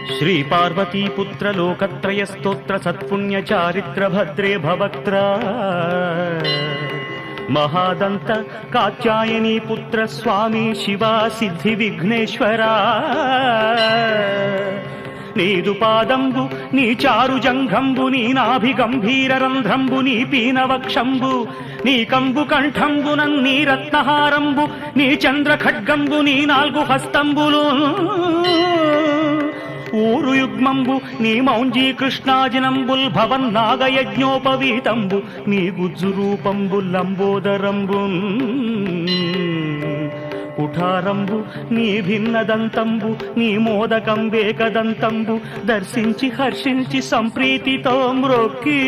श्रीपार्वतीपुत्र लोकत्रयस्तोत्र सत्पुण्यचारित्र भद्रे भवक्त्र महादंत कात्यायनी पुत्र स्वामी शिवा सिद्धि विघ्नेश्वरा నీదు పాదంబు నీ చారు జంఘంబు నీ నాభి గంభీర రంధ్రంబు నీ పీనవక్షంబు నీ కంబు కంఠంబు నన్నీ రత్నహారంబు నీ చంద్ర ఖడ్గంబు నీ నాలుగు హస్తంబులు ఊరు యుగ్మంబు నీ మౌంజీ కృష్ణాజినంబుల్ భవన్ నాగయజ్ఞోపవీతంబు నీ గుజ్జు రూపంబు లంబోదరంబు కుఠారంబు నీ భిన్నదంతంబు నీ మోదకంబేకదంతంబు దర్శించి హర్షించి సంప్రీతితో మ్రొక్కి